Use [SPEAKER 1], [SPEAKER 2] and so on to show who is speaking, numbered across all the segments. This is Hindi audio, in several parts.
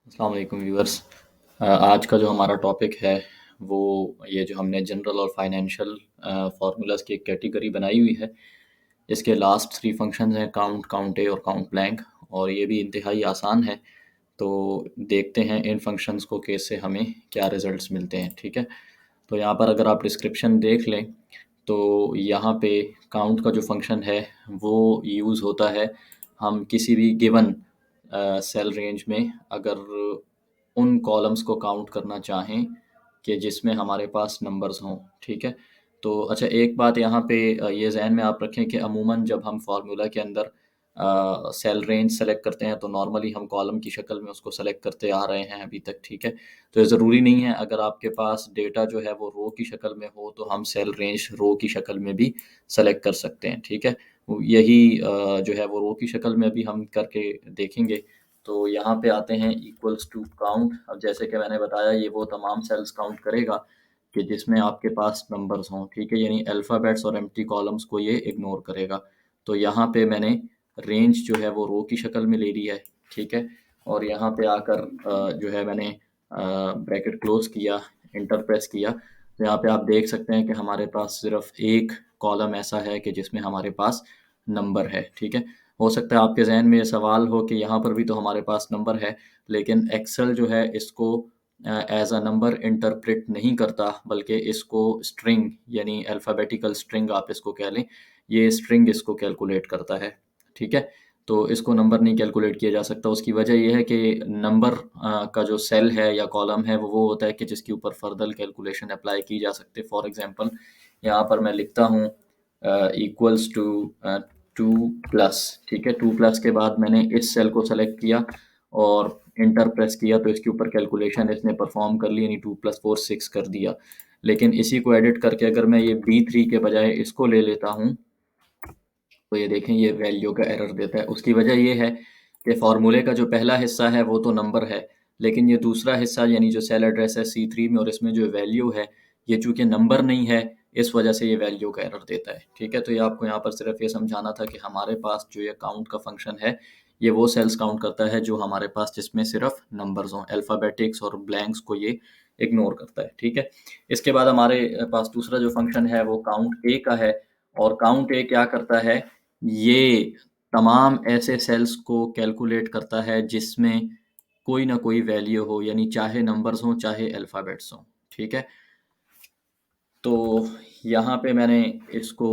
[SPEAKER 1] अस्सलाम वालेकुम व्यूअर्स। आज का जो हमारा टॉपिक है वो ये जो हमने जनरल और फाइनेंशियल फार्मूलाज की एक कैटेगरी बनाई हुई है। इसके लास्ट 3 फंक्शंस हैं काउंट, काउंट ए और काउंट ब्लैंक, और ये भी इंतहाई आसान है। तो देखते हैं इन फंक्शंस को कैसे हमें क्या रिजल्ट्स मिलते हैं। ठीक है, तो यहाँ पर अगर आप डिस्क्रिप्शन देख लें तो यहाँ पे काउंट का जो फंक्शन है वो यूज़ होता है। हम किसी भी गिवन सेल रेंज में अगर उन कॉलम्स को काउंट करना चाहें कि जिसमें हमारे पास नंबर्स हों। ठीक है, तो अच्छा एक बात यहाँ पे ये ज़हन में आप रखें कि अमूमन जब हम फार्मूला के अंदर सेल रेंज सेलेक्ट करते हैं तो नॉर्मली हम कॉलम की शक्ल में उसको सेलेक्ट करते आ रहे हैं अभी तक। ठीक है, तो ये ज़रूरी नहीं है, अगर आपके पास डेटा जो है वो रो की शक्ल में हो तो हम सेल रेंज रो की शक्ल में भी सेलेक्ट कर सकते हैं। ठीक है, यही जो है वो रो की शक्ल में भी हम करके देखेंगे। तो यहाँ पे आते हैं इक्वल्स टू काउंट। अब जैसे कि मैंने बताया ये वो तमाम सेल्स काउंट करेगा कि जिसमें आपके पास नंबर्स हों। ठीक है, यानी अल्फ़ाबेट्स और एम्प्टी कॉलम्स को ये इग्नोर करेगा। तो यहाँ पे मैंने रेंज जो है वो रो की शक्ल में ले ली है। ठीक है, और यहाँ पे आकर जो है मैंने ब्रैकेट क्लोज किया, इंटर प्रेस किया, तो यहाँ पे आप देख सकते हैं कि हमारे पास सिर्फ एक कॉलम ऐसा है कि जिसमें हमारे पास नंबर है। ठीक है, हो सकता है आपके जहन में ये सवाल हो कि यहाँ पर भी तो हमारे पास नंबर है, लेकिन एक्सेल जो है इसको एज अ नंबर इंटरप्रेट नहीं करता, बल्कि इसको स्ट्रिंग यानी अल्फ़ाबेटिकल स्ट्रिंग आप इसको कह लें, ये स्ट्रिंग इसको कैलकुलेट करता है। ठीक है, तो इसको नंबर नहीं कैलकुलेट किया जा सकता। उसकी वजह ये है कि नंबर का जो सेल है या कॉलम है वो होता है कि जिसके ऊपर फर्दर कैलकुलेशन अप्लाई की जा सकती है। फॉर एग्जांपल यहाँ पर मैं लिखता हूँ इक्वल्स टू 2+। ठीक है, 2+ के बाद मैंने इस सेल को सेलेक्ट किया और इंटर प्रेस किया तो इसके ऊपर कैलकुलेशन इसने परफॉर्म कर ली, यानी 2+4 6 कर दिया। लेकिन इसी को एडिट करके अगर मैं ये B3 के बजाय इसको ले लेता हूँ तो ये देखें ये वैल्यू का एरर देता है। उसकी वजह ये है कि फार्मूले का जो पहला हिस्सा है वो तो नंबर है, लेकिन ये दूसरा हिस्सा यानी जो सेल एड्रेस है C3 में और इसमें जो वैल्यू है ये चूँकि नंबर नहीं है, इस वजह से ये वैल्यू का एरर देता है। ठीक है, तो ये आपको यहाँ पर सिर्फ ये समझाना था कि हमारे पास जो ये काउंट का फंक्शन है ये वो सेल्स काउंट करता है जो हमारे पास जिसमें सिर्फ नंबर्स हों, अल्फ़ाबेटिक्स और ब्लैंक्स को ये इग्नोर करता है। ठीक है, इसके बाद हमारे पास दूसरा जो फंक्शन है वो काउंट ए का है, और काउंट ए क्या करता है, ये तमाम ऐसे सेल्स को कैलकुलेट करता है जिसमें कोई ना कोई वैल्यू हो, यानी चाहे नंबर्स हों चाहे अल्फ़ाबेट्स हों। ठीक है, तो यहाँ पे मैंने इसको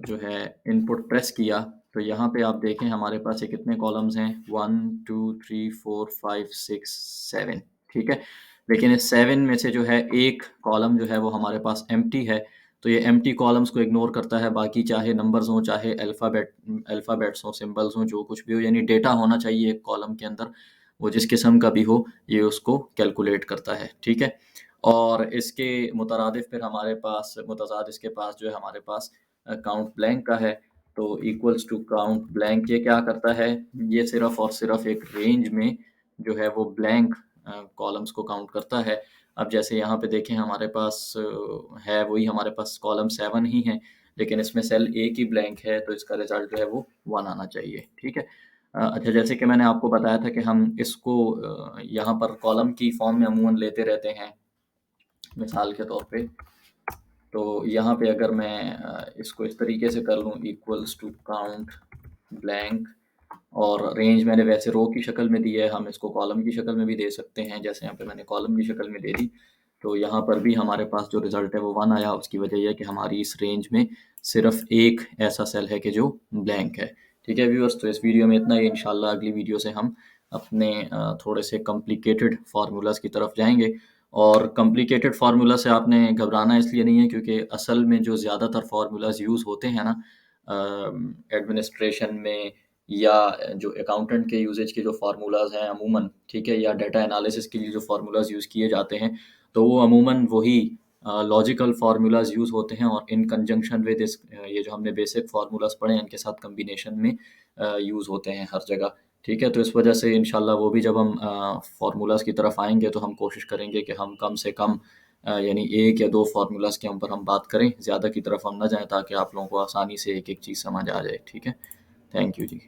[SPEAKER 1] जो है इनपुट प्रेस किया तो यहाँ पे आप देखें हमारे पास ये कितने कॉलम्स हैं, 1 2 3 4 5 6 7। ठीक है, लेकिन इस 7 में से जो है एक कॉलम जो है वो हमारे पास एम्प्टी है, तो ये एम्प्टी कॉलम्स को इग्नोर करता है। बाकी चाहे नंबर्स हों चाहे अल्फ़ाबेट्स हों, सिंबल्स हों, जो कुछ भी हो, यानी डेटा होना चाहिए एक कॉलम के अंदर, वो जिस किस्म का भी हो ये उसको कैलकुलेट करता है। ठीक है, और इसके मुतरादिफ फिर हमारे पास मुतज़ाद इसके पास जो है हमारे पास काउंट ब्लैंक का है। तो इक्वल्स टू काउंट ब्लैंक ये क्या करता है, ये सिर्फ और सिर्फ एक रेंज में जो है वो ब्लैंक कॉलम्स को काउंट करता है। अब जैसे यहाँ पे देखें हमारे पास है वही, हमारे पास कॉलम 7 ही है, लेकिन इसमें सेल एक ही ब्लैंक है, तो इसका रिजल्ट जो है वो 1 आना चाहिए। ठीक है, अच्छा जैसे कि मैंने आपको बताया था कि हम इसको यहाँ पर कॉलम की फॉर्म में अमूमन लेते रहते हैं मिसाल के तौर पे। तो यहाँ पे अगर मैं इसको इस तरीके से कर लूँ इक्वल्स टू काउंट ब्लैंक, और रेंज मैंने वैसे रो की शक्ल में दी है, हम इसको कॉलम की शक्ल में भी दे सकते हैं, जैसे यहाँ पे मैंने कॉलम की शक्ल में दे दी। तो यहाँ पर भी हमारे पास जो रिज़ल्ट है वो 1 आया। उसकी वजह यह है कि हमारी इस रेंज में सिर्फ एक ऐसा सेल है कि जो ब्लैंक है। ठीक है व्यूअर्स, तो इस वीडियो में इतना ही। इंशाल्लाह अगली वीडियो से हम अपने थोड़े से कॉम्प्लिकेटेड फार्मूलाज की तरफ जाएंगे। और कॉम्प्लिकेटेड फार्मूला से आपने घबराना इसलिए नहीं है क्योंकि असल में जो ज़्यादातर फार्मूलाज यूज़ होते हैं ना एडमिनिस्ट्रेशन में, या जो अकाउंटेंट के यूजेज के जो फार्मूलाज हैं अमूमन, ठीक है, या डाटा एनालिसिस के लिए जो फार्मूलाज यूज़ किए जाते हैं, तो वो अमूमन वही लॉजिकल फार्मूलाज यूज़ होते हैं, और इन कंजंक्शन विद इस ये जो हमने बेसिक फार्मूलाज पढ़े हैं इनके साथ कम्बिनेशन में यूज़ होते हैं हर जगह। ठीक है, तो इस वजह से इंशाल्लाह वो भी जब हम फार्मूलाज की तरफ आएंगे तो हम कोशिश करेंगे कि हम कम से कम यानी एक या दो फार्मूलाज के ऊपर हम बात करें, ज़्यादा की तरफ हम ना जाएं, ताकि आप लोगों को आसानी से एक एक चीज़ समझ आ जाए। ठीक है, थैंक यू जी।